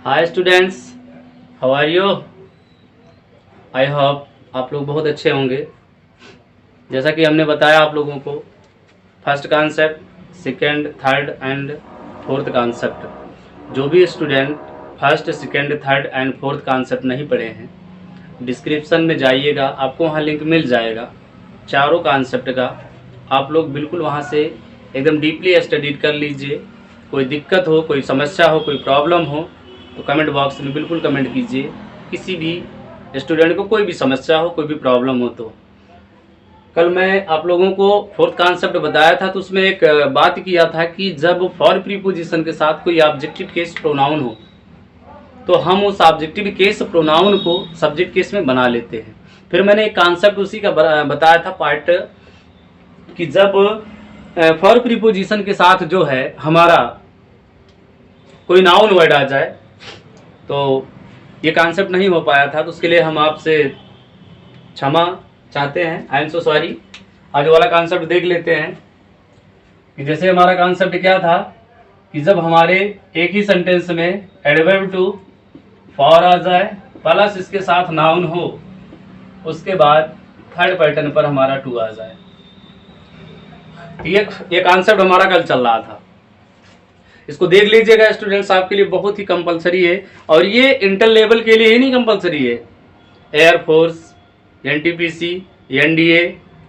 Hi students, how are you? I hope आप लोग बहुत अच्छे होंगे। जैसा कि हमने बताया आप लोगों को first concept, second, third and fourth concept. जो भी student first, second, third and fourth concept नहीं पढ़े हैं, डिस्क्रिप्शन में जाइएगा, आपको वहाँ लिंक मिल जाएगा चारों कॉन्सेप्ट का। आप लोग बिल्कुल वहाँ से एकदम डीपली स्टडी कर लीजिए। कोई दिक्कत हो, कोई समस्या हो, कोई प्रॉब्लम हो तो कमेंट बॉक्स में बिल्कुल कमेंट कीजिए। किसी भी स्टूडेंट को कोई भी समस्या हो, कोई भी प्रॉब्लम हो तो। कल मैं आप लोगों को फोर्थ कॉन्सेप्ट बताया था तो उसमें एक बात किया था कि जब फॉर प्रीपोजिशन के साथ कोई ऑब्जेक्टिव केस प्रोनाउन हो तो हम उस ऑब्जेक्टिव केस प्रोनाउन को सब्जेक्ट केस में बना लेते हैं। फिर मैंने एक कॉन्सेप्ट उसी का बताया था पार्ट कि जब फॉर प्रीपोजिशन के साथ जो है हमारा कोई नाउन वर्ड आ जाए तो ये कॉन्सेप्ट नहीं हो पाया था, तो उसके लिए हम आपसे क्षमा चाहते हैं। I am so sorry. आज वाला कॉन्सेप्ट देख लेते हैं कि जैसे हमारा कॉन्सेप्ट क्या था कि जब हमारे एक ही सेंटेंस में एडवर्ब टू फॉर आ जाए प्लस इसके साथ नाउन हो, उसके बाद थर्ड पैटर्न पर हमारा टू आ जाए। ये कॉन्सेप्ट हमारा कल चल रहा था, इसको देख लीजिएगा स्टूडेंट्स, आपके लिए बहुत ही कंपलसरी है। और ये इंटर लेवल के लिए ही नहीं कंपलसरी है, air force, NTPC, NDA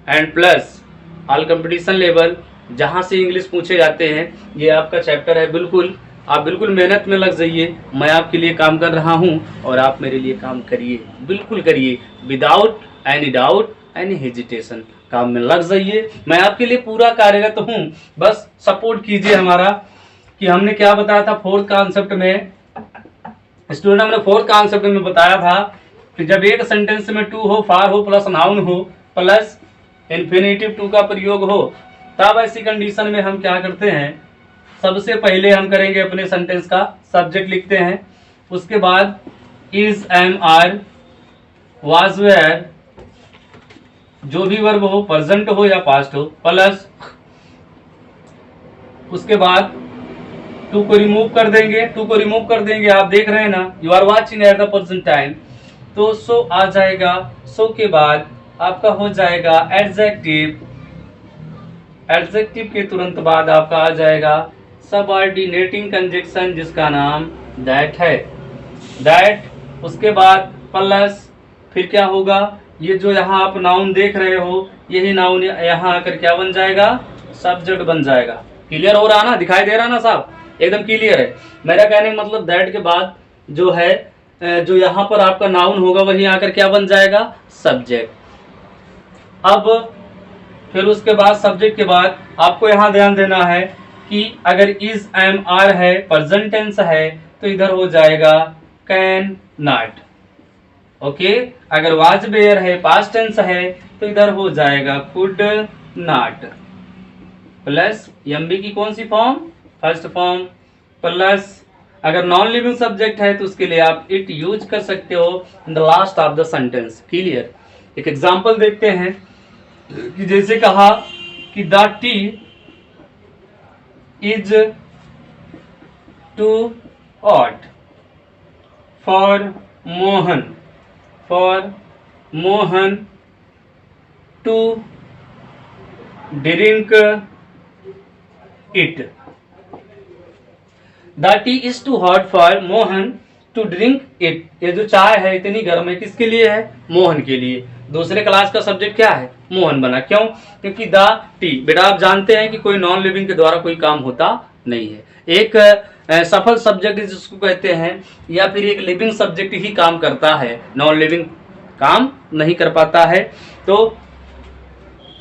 and plus all competition level जहां से इंग्लिश पूछे जाते हैं, ये आपका चैप्टर है। बिल्कुल आप बिल्कुल मेहनत में लग जाइए। मैं आपके लिए काम कर रहा हूं और आप मेरे लिए काम करिए, बिल्कुल करिए, without any doubt any hesitation. काम में लग जाइए, मैं आपके लिए पूरा कार्यरत हूं, बस सपोर्ट कीजिए हमारा। कि हमने क्या बताया था फोर्थ कॉन्सेप्ट में, स्टूडेंट हमने फोर्थ कॉन्सेप्ट में बताया था कि जब एक सेंटेंस में टू हो, फार हो, प्लस नाउन हो, प्लस इन्फिनेटिव टू का प्रयोग हो, तब ऐसी कंडीशन में हम क्या करते हैं, सबसे पहले हम करेंगे अपने सेंटेंस का सब्जेक्ट लिखते हैं। उसके बाद is, am, are, was, were, जो भी वर्ब हो, प्रेजेंट हो या पास्ट हो, प्लस उसके बाद टू को रिमूव कर देंगे। आप देख रहे हैं ना, you are watching at the present time, तो सो आ जाएगा। सो के बाद आपका हो जाएगा एडजेक्टिव के तुरंत बाद आपका आ जाएगा सबऑर्डिनेटिंग कंजक्शन जिसका नाम दैट है। दैट उसके बाद प्लस फिर क्या होगा, ये जो यहाँ आप नाउन देख रहे हो, यही नाउन यहाँ आकर क्या बन जाएगा, सब्जेक्ट बन जाएगा। क्लियर हो रहा ना, दिखाई दे रहा ना साहब, एकदम क्लियर है। मेरा कहने का मतलब दैट के बाद जो है, जो यहाँ पर आपका नाउन होगा वही आकर क्या बन जाएगा, सब्जेक्ट। अब फिर उसके बाद सब्जेक्ट के बाद आपको यहाँ ध्यान देना है कि अगर इज, एम, आर है, प्रेजेंट टेंस है, तो इधर हो जाएगा कैन नॉट। ओके, अगर वाज, वेयर है, पास्ट टेंस है, तो इधर हो जाएगा कुड नॉट। प्लस एमबी की कौन सी फॉर्म, फर्स्ट फॉर्म, प्लस अगर नॉन लिविंग सब्जेक्ट है तो उसके लिए आप इट यूज कर सकते हो in the last of the sentence. Clear. एक एग्जांपल देखते हैं कि जैसे कहा कि the tea is too hot for Mohan to drink it. The tea is too hot for Mohan to drink it. ये जो चाय है इतनी गर्म है, किसके लिए है, मोहन के लिए। दूसरे क्लास का सब्जेक्ट क्या है, मोहन बना। क्यों, क्योंकि द टी, बेटा आप जानते हैं कि कोई नॉन लिविंग के द्वारा कोई काम होता नहीं है। एक सफल सब्जेक्ट जिसको कहते हैं, या फिर एक लिविंग सब्जेक्ट ही काम करता है, नॉन लिविंग काम नहीं कर पाता है। तो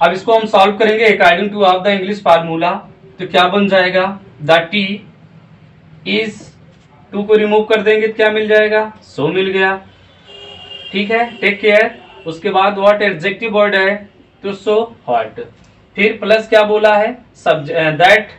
अब इसको हम सॉल्व करेंगे according two of the English formula. तो क्या बन जाएगा, द टी इज, टू को रिमूव कर देंगे तो क्या मिल जाएगा, सो मिल गया। ठीक है, टेक केयर। उसके बाद व्हाट एडजेक्टिव वर्ड है, तो सो हॉट। फिर प्लस क्या बोला है, दैट,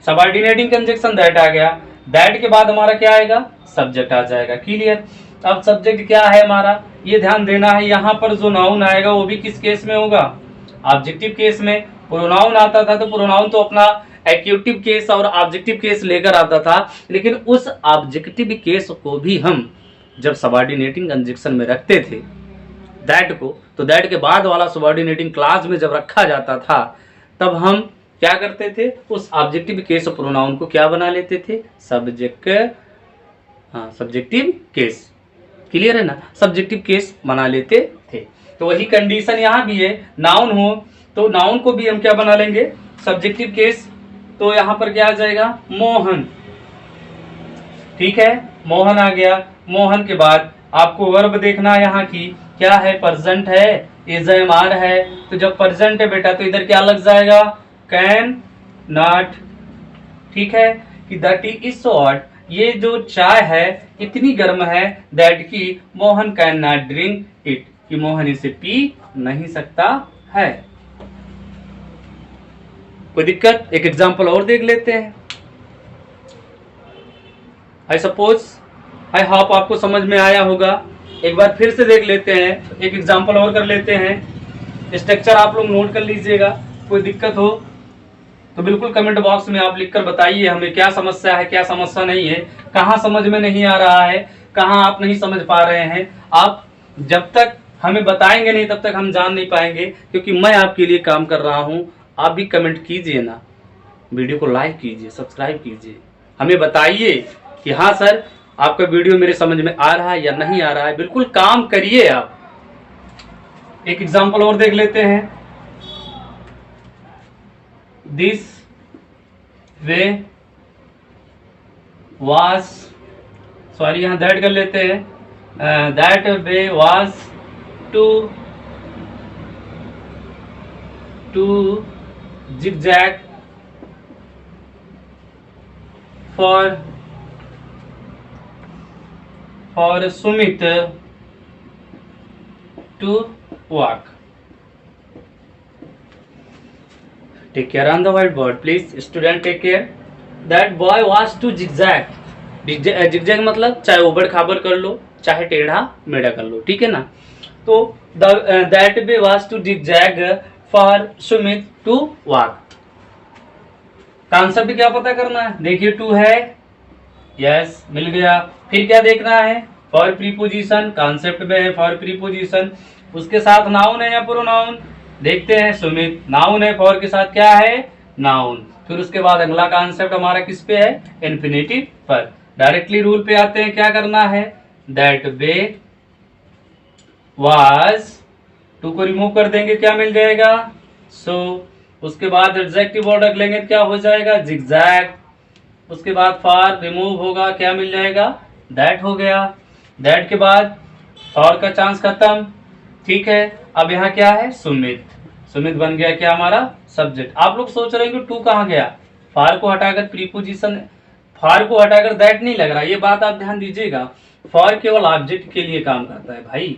सबऑर्डिनेटिंग कंजक्शन दैट आ गया। दैट के बाद हमारा क्या आएगा, सब्जेक्ट आ जाएगा। क्लियर। अब सब्जेक्ट क्या है हमारा, ये ध्यान देना है। यहाँ पर जो नाउन आएगा वो भी किस केस में होगा, ऑब्जेक्टिव केस में। प्रोनाउन आता था तो प्रोनाउन तो अपना एक्यूटिव केस और ऑब्जेक्टिव केस लेकर आता था, लेकिन उस ऑब्जेक्टिव केस को भी हम जब सबऑर्डिनेटिंग कंजंक्शन में रखते थे दैट को, तो दैट के बाद वाला सबऑर्डिनेटिंग क्लास में जब रखा जाता था तब हम क्या करते थे, उस ऑब्जेक्टिव केस प्रोनाउन को क्या बना लेते थे, सब्जेक्टिव केस। क्लियर है ना, सब्जेक्टिव केस बना लेते थे। तो वही कंडीशन यहाँ भी है, नाउन हो तो नाउन को भी हम क्या बना लेंगे, सब्जेक्टिव केस। तो यहाँ पर क्या आ जाएगा, मोहन। ठीक है, मोहन आ गया। मोहन के बाद आपको वर्ब देखना यहाँ की क्या है, प्रेजेंट है, इज एम आर है। तो जब प्रेजेंट है बेटा तो इधर क्या लग जाएगा, कैन नॉट। ठीक है, कि the tea is so hot, ये जो चाय है इतनी गर्म है, दैट की Mohan can not drink it, कि मोहन इसे पी नहीं सकता है। कोई दिक्कत, एक एग्जांपल और देख लेते हैं। आई सपोज, आई होप आपको समझ में आया होगा। एक बार फिर से देख लेते हैं, एक एग्जांपल और कर लेते हैं। स्ट्रक्चर आप लोग नोट कर लीजिएगा, कोई दिक्कत हो तो बिल्कुल कमेंट बॉक्स में आप लिखकर बताइए हमें क्या समस्या है, क्या समस्या नहीं है, कहाँ समझ में नहीं आ रहा है, कहाँ आप नहीं समझ पा रहे हैं। आप जब तक हमें बताएंगे नहीं तब तक हम जान नहीं पाएंगे, क्योंकि मैं आपके लिए काम कर रहा हूँ। आप भी कमेंट कीजिए ना, वीडियो को लाइक कीजिए, सब्सक्राइब कीजिए, हमें बताइए कि हाँ सर आपका वीडियो मेरे समझ में आ रहा है या नहीं आ रहा है। बिल्कुल काम करिए आप। एक एग्जांपल और देख लेते हैं। दिस वे वाज, सॉरी यहाँ दैट कर लेते हैं, that way was to zigzag for Sumit to walk. Take care on the whiteboard, please. Student, take care. That boy was to zigzag. zigzag मतलब चाहे उबड़ खाबड़ कर लो, चाहे टेढ़ा मेढ़ा कर लो, ठीक है ना। तो that boy was to zigzag for Sumit to walk. Concept क्या पता करना है, देखिए टू है, यस मिल गया। फिर क्या देखना है, फॉर प्रीपोजिशन, कॉन्सेप्ट में है फॉर प्रीपोजिशन, उसके साथ नाउन है या प्रोनाउन। देखते हैं सुमित नाउन है, फॉर के साथ क्या है, नाउन। फिर उसके बाद अगला कॉन्सेप्ट हमारा किस पे है, इन्फिनिटिव पर। डायरेक्टली रूल पे आते हैं, क्या करना है, दैट वे वाज, टू को रिमूव कर देंगे क्या मिल जाएगा, सो। उसके बाद एडजेक्टिव वर्ड रख लेंगे, क्या हो जाएगा, जिगजैग। उसके बाद फॉर रिमूव होगा, क्या मिल जाएगा, दैट हो गया। दैट के बाद फॉर का चांस खत्म, ठीक है। अब यहाँ क्या है, सुमित। सुमित बन गया क्या हमारा सब्जेक्ट। आप लोग सोच रहे हैं कि टू कहाँ गया, फॉर को हटाकर प्रीपोजिशन, फॉर को हटाकर दैट नहीं लग रहा। ये बात आप ध्यान दीजिएगा, फॉर केवल ऑब्जेक्ट के लिए काम करता है भाई,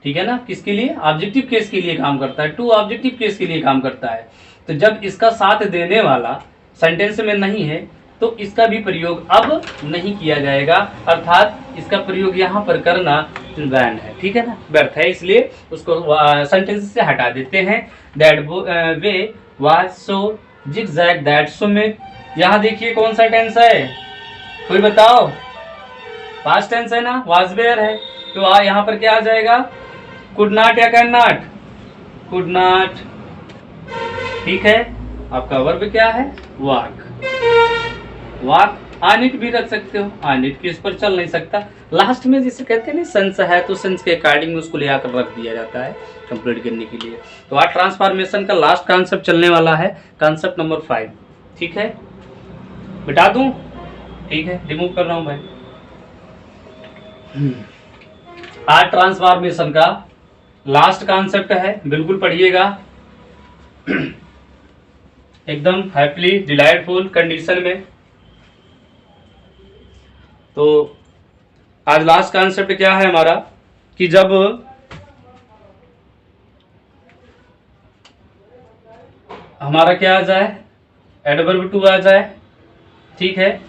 ठीक है ना। किसके लिए, ऑब्जेक्टिव केस के लिए काम करता है, टू ऑब्जेक्टिव केस के लिए काम करता है। तो जब इसका साथ देने वाला सेंटेंस में नहीं है तो इसका भी प्रयोग अब नहीं किया जाएगा, अर्थात इसका प्रयोग यहाँ पर करना वैन है, ठीक है ना, व्यर्थ है, इसलिए उसको सेंटेंस से हटा देते हैं। That way was so zigzag that Sumit. यहाँ देखिए कौन सा टेंस है, कोई बताओ, पास्ट टेंस है ना, वाज वेयर है। तो यहाँ पर क्या आ जाएगा, कुड नॉट या कैन नॉट, कुड नॉट, ठीक है। आपका वर्ब क्या है, वॉक। वॉक ऑन इट भी रख सकते हो, ऑन इट के इस पर चल नहीं सकता। लास्ट में जिसे कहते हैं ना सेंस है, तो सेंस के अकॉर्डिंग उसको ले आकर रख दिया जाता है कंप्लीट करने के लिए। तो आज ट्रांसफॉर्मेशन का लास्ट कॉन्सेप्ट चलने वाला है, कॉन्सेप्ट नंबर 5, ठीक है। बिठा दूं, ठीक है, रिमूव कर रहा हूं भाई। आज ट्रांसफॉर्मेशन का लास्ट कॉन्सेप्ट है, बिल्कुल पढ़िएगा एकदम हैप्पीली डिलाइटफुल कंडीशन में। तो आज लास्ट कॉन्सेप्ट क्या है हमारा, कि जब हमारा क्या आ जाए, एडवर्ब टू आ जाए, ठीक है।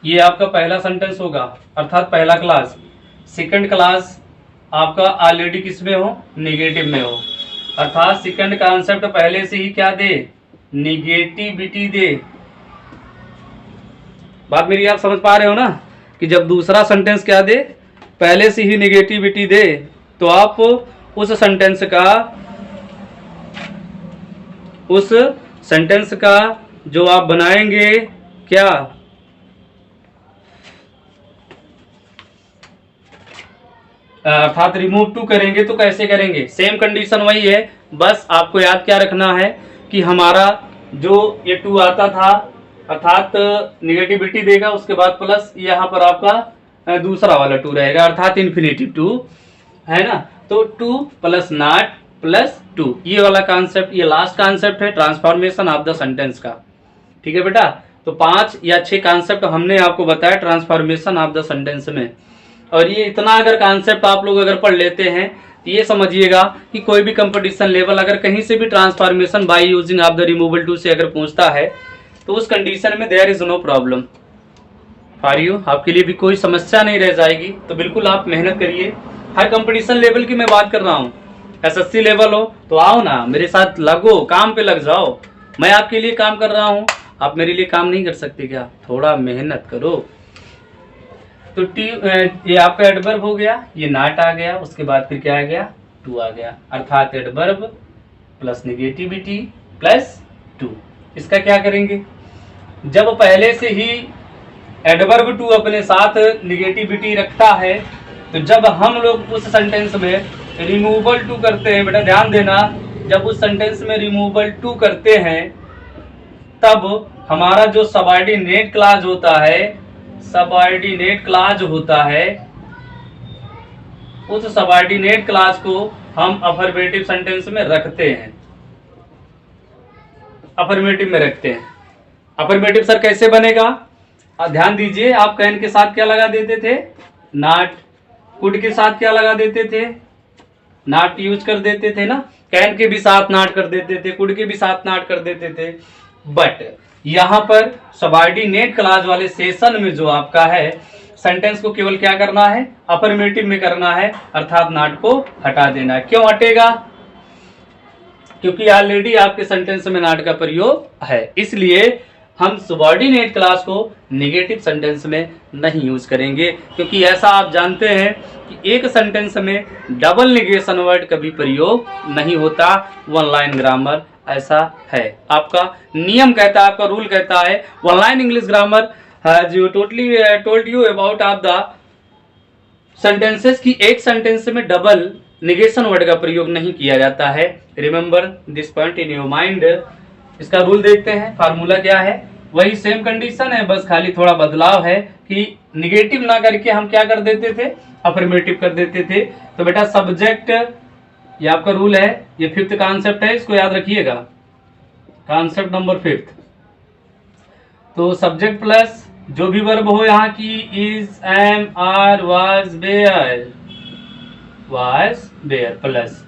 ये आपका पहला सेंटेंस होगा, अर्थात पहला क्लास। सेकंड क्लास आपका ऑलरेडी किस में हो, नेगेटिव में हो, अर्थात सेकंड कॉन्सेप्ट पहले से ही क्या दे, निगेटिविटी दे। बात मेरी आप समझ पा रहे हो ना कि जब दूसरा सेंटेंस क्या दे, पहले से ही निगेटिविटी दे, तो आप उस सेंटेंस का जो आप बनाएंगे क्या, अर्थात रिमूव टू करेंगे तो कैसे करेंगे, सेम कंडीशन वही है। बस आपको याद क्या रखना है कि हमारा जो ये टू आता था, अर्थात निगेटिविटी देगा, उसके बाद प्लस यहाँ पर आपका दूसरा वाला टू रहेगा, अर्थात इन्फिनिटिव टू, है ना। तो two plus not plus two, ये वाला कॉन्सेप्ट, ये लास्ट कॉन्सेप्ट है ट्रांसफॉर्मेशन ऑफ द सेंटेंस का। ठीक है बेटा, तो 5 या 6 कॉन्सेप्ट हमने आपको बताया ट्रांसफॉर्मेशन ऑफ द सेंटेंस में। और ये इतना अगर कॉन्सेप्ट आप लोग अगर पढ़ लेते हैं तो ये समझिएगा कि कोई भी कंपटीशन लेवल अगर कहीं से भी transformation by using of the removal to से अगर पूछता है तो उस कंडीशन में there is no problem for you, आपके लिए भी कोई समस्या नहीं रह जाएगी। तो बिल्कुल आप मेहनत करिए। हर कंपटीशन लेवल की मैं बात कर रहा हूँ, एसएससी लेवल हो तो आओ ना मेरे साथ, लगो काम पे लग जाओ। मैं आपके लिए काम कर रहा हूँ, आप मेरे लिए काम नहीं कर सकते क्या? थोड़ा मेहनत करो। तो टी ये आपका एडवर्ब हो गया, ये नॉट आ गया, उसके बाद फिर क्या आ गया, टू आ गया, अर्थात adverb plus negativity plus two. इसका क्या करेंगे, जब पहले से ही एडवर्ब टू अपने साथ निगेटिविटी रखता है, तो जब हम लोग उस सेंटेंस में रिमूवल टू करते हैं, बेटा ध्यान देना, जब उस सेंटेंस में रिमूवल टू करते हैं तब हमारा जो सबऑर्डिनेट क्लॉज होता है, सबऑर्डिनेट क्लॉज होता है, उस सबऑर्डिनेट क्लॉज को हम अफर्मेटिव सेंटेंस में रखते हैं, अफर्मेटिव में रखते हैं। अफर्मेटिव सर कैसे बनेगा, ध्यान दीजिए, आप कैन के साथ क्या लगा देते थे, नॉट, कुड के साथ क्या लगा देते थे, नॉट यूज कर देते थे ना, कैन के भी साथ नॉट कर देते थे, कुड के भी साथ नॉट कर देते थे। बट यहां पर सबऑर्डिनेट क्लॉज वाले सेशन में जो आपका है, सेंटेंस को केवल क्या करना है, अफर्मेटिव में करना है, अर्थात नॉट को हटा देना है। क्यों हटेगा, क्योंकि ऑलरेडी आपके सेंटेंस में नॉट का प्रयोग है, इसलिए हम सबऑर्डिनेट क्लॉज को नेगेटिव सेंटेंस में नहीं यूज करेंगे। क्योंकि ऐसा आप जानते हैं कि एक सेंटेंस में डबल निगेशन वर्ड कभी प्रयोग नहीं होता, वन लाइन ग्रामर ऐसा है, आपका नियम कहता है, आपका रूल कहता है। One line English grammar has totally told you about of the sentences की एक सेंटेंस में डबल निगेशन वर्ड का प्रयोग नहीं किया जाता है। Remember this point in your mind. इसका रूल देखते हैं, फार्मूला क्या है, वही सेम कंडीशन है, बस खाली थोड़ा बदलाव है कि निगेटिव ना करके हम क्या कर देते थे, अफर्मेटिव कर देते थे। तो बेटा सब्जेक्ट, ये आपका रूल है, ये 5th कॉन्सेप्ट है, इसको याद रखिएगा, कॉन्सेप्ट नंबर 5। तो सब्जेक्ट प्लस जो भी वर्ब हो यहाँ की, is, am, are, was, were plus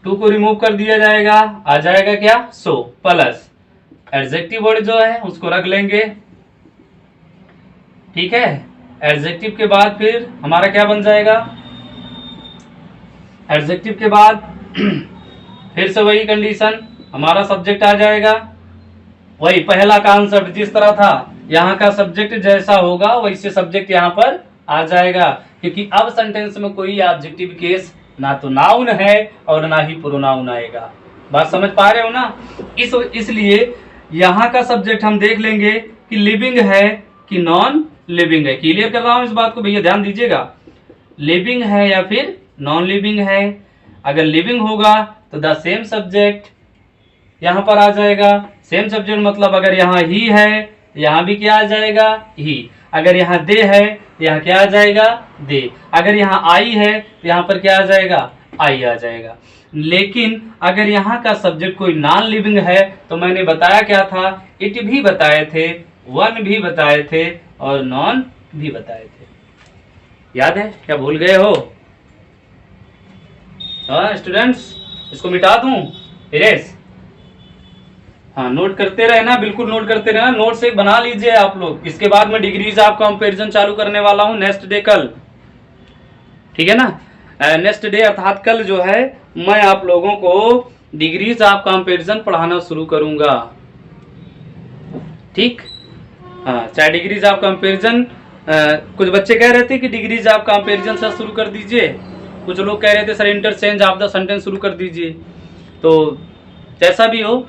to को रिमूव कर दिया जाएगा, आ जाएगा क्या, सो, प्लस एडजेक्टिव वर्ड जो है उसको रख लेंगे। ठीक है, एडजेक्टिव के बाद फिर हमारा क्या बन जाएगा, एडजेक्टिव के बाद फिर से वही कंडीशन, हमारा सब्जेक्ट आ जाएगा, वही पहला कॉन्सेप्ट जिस तरह था, यहाँ का सब्जेक्ट जैसा होगा वैसे सब्जेक्ट यहाँ पर आ जाएगा। क्योंकि अब सेंटेंस में कोई ऑब्जेक्टिव केस ना तो नाउन है और ना ही प्रोनाउन आएगा। बात समझ पा रहे हो ना, इसलिए यहाँ का सब्जेक्ट हम देख लेंगे कि लिविंग है कि नॉन लिविंग है। क्लियर कर रहा हूं इस बात को भैया, ध्यान दीजिएगा, लिविंग है या फिर नॉन लिविंग है। अगर लिविंग होगा तो द सेम सब्जेक्ट यहाँ पर आ जाएगा। सेम सब्जेक्ट मतलब अगर यहाँ ही है यहाँ भी क्या आ जाएगा, ही। अगर यहाँ दे है यहाँ क्या आ जाएगा, दे। अगर यहाँ आई है तो यहाँ पर क्या आ जाएगा, आई आ जाएगा। लेकिन अगर यहाँ का सब्जेक्ट कोई नॉन लिविंग है तो मैंने बताया क्या था, इट भी बताए थे, वन भी बताए थे और नॉन भी बताए थे। याद है क्या, भूल गए हो? हाँ स्टूडेंट्स, इसको मिटा दूं, इरेज। हाँ नोट करते रहना, बिल्कुल नोट करते रहना, नोट से बना लीजिए आप लोग। इसके बाद में डिग्रीज आप कंपैरिजन चालू करने वाला हूँ नेक्स्ट डे कल, ठीक है ना। नेक्स्ट डे अर्थात कल जो है मैं आप लोगों को डिग्रीज ऑफ कंपैरिजन पढ़ाना शुरू करूंगा। ठीक, हाँ, चाहे डिग्रीज ऑफ कंपैरिजन, कुछ बच्चे कह रहे थे कि डिग्रीज ऑफ कंपैरिजन से शुरू कर दीजिए, कुछ लोग कह रहे थे sir interchange of the sentence शुरू कर दीजिए। तो जैसा भी हो,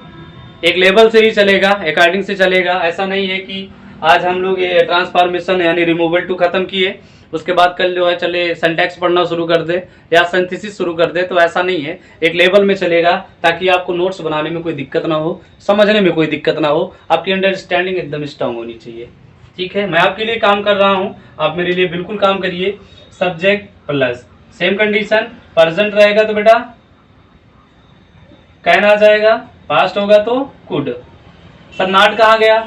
एक लेवल से ही चलेगा, अकॉर्डिंग से चलेगा। ऐसा नहीं है कि आज हम लोग ये ट्रांसफॉर्मेशन यानी रिमूवल टू खत्म किए, उसके बाद कल जो है चले सिंटैक्स पढ़ना शुरू कर दे या सिंथेसिस शुरू कर दे, तो ऐसा नहीं है। एक लेवल में चलेगा ताकि आपको नोट्स बनाने में कोई दिक्कत ना हो, समझने में कोई दिक्कत ना हो, आपकी अंडरस्टैंडिंग एकदम स्ट्रांग होनी चाहिए। ठीक है, मैं आपके लिए काम कर रहा हूँ, आप मेरे लिए बिल्कुल काम करिए। Subject plus same condition, present रहेगा तो बेटा कैन आ जाएगा, पास्ट होगा तो कुड। सर नॉट कहाँ गया?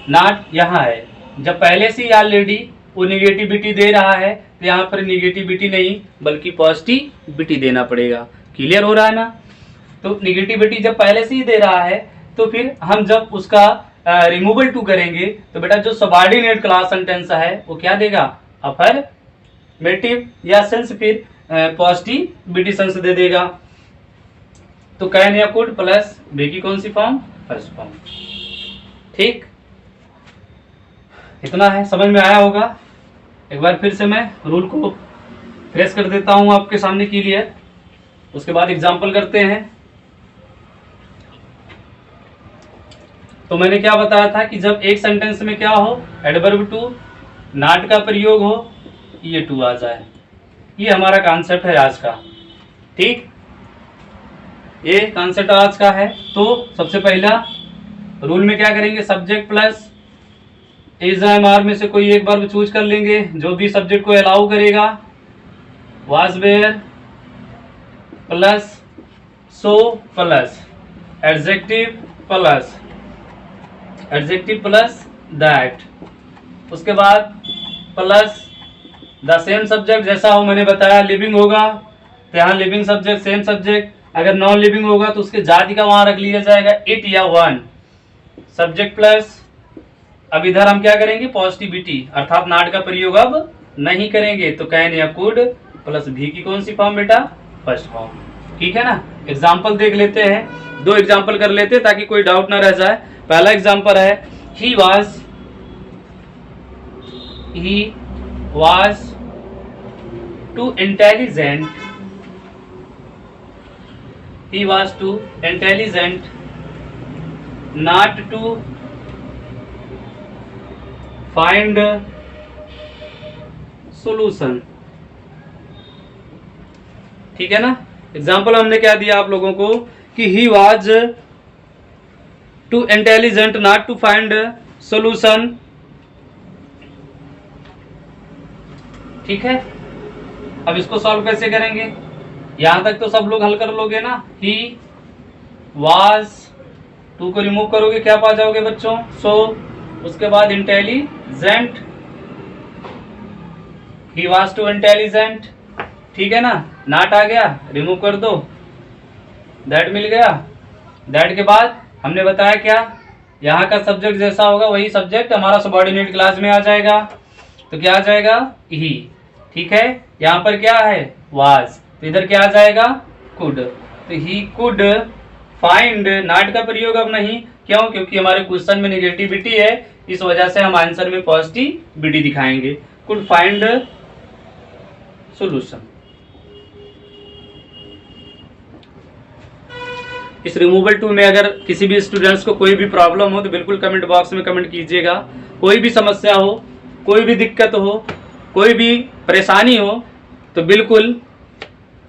नॉट यहाँ है। जब पहले से ही ऑलरेडी वो निगेटिविटी दे रहा है तो यहाँ पर निगेटिविटी नहीं बल्कि पॉजिटिविटी देना पड़ेगा। क्लियर हो रहा है ना? तो निगेटिविटी जब पहले से ही दे रहा है तो फिर हम जब उसका रिमूवल टू करेंगे तो बेटा जो सबऑर्डिनेट क्लास सेंटेंस है वो क्या देगा? अफर्मेटिव या सेंस फिर पॉजिटिविटी सेंस दे देगा। तो कैन या कुड प्लस बी की कौन सी फॉर्म? First form. ठीक, इतना है, समझ में आया होगा। एक बार फिर से मैं रूल को फ्रेश कर देता हूं आपके सामने के लिए, उसके बाद एग्जाम्पल करते हैं। तो मैंने क्या बताया था कि जब एक सेंटेंस में क्या हो, एडवर्ब टू नॉट का प्रयोग हो, ये टू आ जाए। ये हमारा कॉन्सेप्ट है आज का। ठीक, ये कॉन्सेप्ट आज का है। तो सबसे पहला रूल में क्या करेंगे? Subject plus is am are में से कोई एक वर्ब चूज कर लेंगे जो भी सब्जेक्ट को अलाउ करेगा। Was were plus so plus adjective plus that, उसके बाद प्लस द सेम सब्जेक्ट जैसा हो मैंने बताया। लिविंग होगा तो यहाँ लिविंग सब्जेक्ट सेम सब्जेक्ट, अगर नॉन लिविंग होगा तो उसके जाति का वहां रख लिया जाएगा इट या वन। सब्जेक्ट प्लस, अब इधर हम क्या करेंगे? पॉजिटिविटी, अर्थात नॉट का प्रयोग अब नहीं करेंगे। तो कैन या कुड प्लस भी की कौन सी फॉर्म बेटा? First form. ठीक है ना? एग्जाम्पल देख लेते हैं, 2 एग्जाम्पल कर लेते हैं ताकि कोई डाउट ना रह जाए। पहला एग्जाम्पल है he was to intelligent not to find solution। ठीक है ना? एग्जाम्पल हमने क्या दिया आप लोगों को कि he was too intelligent not to find solution. ठीक है, अब इसको सॉल्व कैसे करेंगे? यहां तक तो सब लोग हल कर लोगे ना। ही वाज, टू को रिमूव करोगे क्या पा जाओगे बच्चों? सो, उसके बाद intelligent, he was to intelligent. ठीक है ना? नॉट आ गया, रिमूव कर दो, दैट मिल गया। दैट के बाद हमने बताया क्या, यहाँ का सब्जेक्ट जैसा होगा वही सब्जेक्ट हमारा सबऑर्डिनेट क्लास में आ जाएगा। तो क्या आ जाएगा? ही। ठीक है, यहाँ पर क्या है? वाज, तो इधर क्या आ जाएगा? कुड। तो ही कुड फाइंड, नॉट का प्रयोग अब नहीं, क्यों? क्योंकि हमारे क्वेश्चन में निगेटिविटी है, इस वजह से हम आंसर में पॉजिटिविटी दिखाएंगे। Could find solution. इस रिमूवल टू में अगर किसी भी स्टूडेंट्स को कोई भी प्रॉब्लम हो तो बिल्कुल कमेंट बॉक्स में कमेंट कीजिएगा। कोई भी समस्या हो, कोई भी दिक्कत हो, कोई भी परेशानी हो तो बिल्कुल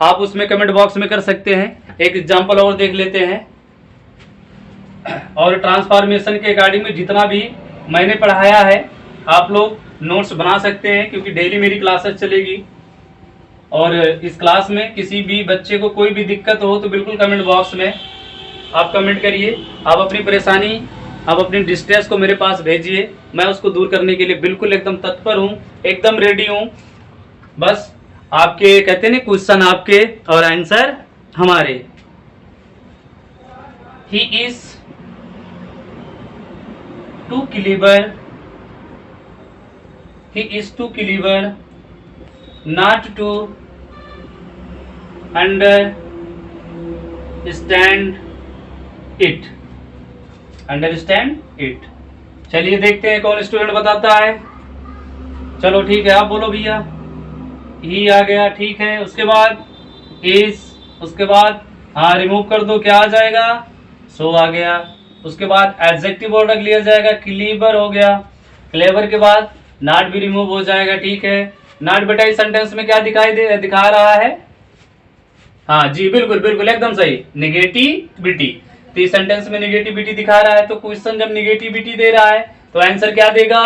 आप उसमें कमेंट बॉक्स में कर सकते हैं। एक एग्जांपल और देख लेते हैं। और ट्रांसफॉर्मेशन के अकॉर्डिंग में जितना भी मैंने पढ़ाया है आप लोग नोट्स बना सकते हैं, क्योंकि डेली मेरी क्लासेस चलेगी। और इस क्लास में किसी भी बच्चे को कोई भी दिक्कत हो तो बिल्कुल कमेंट बॉक्स में आप कमेंट करिए। आप अपनी परेशानी, आप अपनी डिस्ट्रेस को मेरे पास भेजिए, मैं उसको दूर करने के लिए बिल्कुल एकदम तत्पर हूँ, एकदम रेडी हूँ। बस आपके कहते हैं क्वेश्चन आपके और आंसर हमारे। He is too clever not to understand understand it, understand it. चलिए देखते हैं कौन स्टूडेंट बताता है। चलो ठीक है, आप बोलो भैया। ही आ गया, ठीक है। उसके बाद इज, उसके बाद हाँ रिमूव कर दो, क्या आ जाएगा? सो आ गया। उसके बाद एडजेक्टिव वर्ड रख लिया जाएगा, क्लीवर हो गया। क्लेवर के बाद नॉट भी रिमूव हो जाएगा, ठीक है। नॉट बेटा इस सेंटेंस में क्या दिखा रहा है? हाँ जी, बिल्कुल बिल्कुल एकदम सही, निगेटिविटी। तो इस सेंटेंस में निगेटिविटी दिखा रहा है, तो क्वेश्चन जब निगेटिविटी दे रहा है तो आंसर क्या देगा?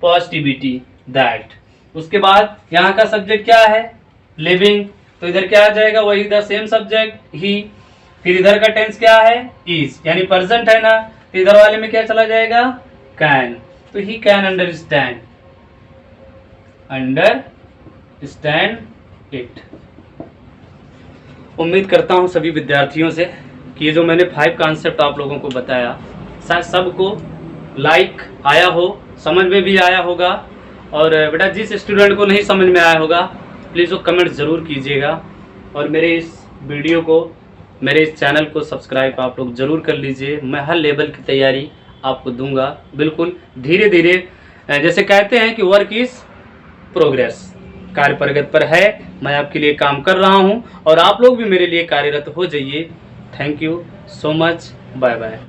Positivity, that. उसके बाद यहाँ का सब्जेक्ट क्या है? लिविंग, तो इधर क्या आ जाएगा? वही द सेम सब्जेक्ट, ही। फिर इधर का टेंस क्या है? इज, यानी प्रेजेंट है ना, तो इधर वाले में क्या चला जाएगा? कैन। तो he can understand, understand it. उम्मीद करता हूं सभी विद्यार्थियों से कि ये जो मैंने 5 कॉन्सेप्ट आप लोगों को बताया, शायद सबको लाइक आया हो, समझ में भी आया होगा। और बेटा जिस स्टूडेंट को नहीं समझ में आया होगा प्लीज़ वो कमेंट ज़रूर कीजिएगा। और मेरे इस वीडियो को, मेरे इस चैनल को सब्सक्राइब आप लोग ज़रूर कर लीजिए। मैं हर लेवल की तैयारी आपको दूंगा, बिल्कुल धीरे धीरे। जैसे कहते हैं कि वर्क इज़ प्रोग्रेस, कार्य प्रगति पर है। मैं आपके लिए काम कर रहा हूं और आप लोग भी मेरे लिए कार्यरत हो जाइए। Thank you so much, bye bye.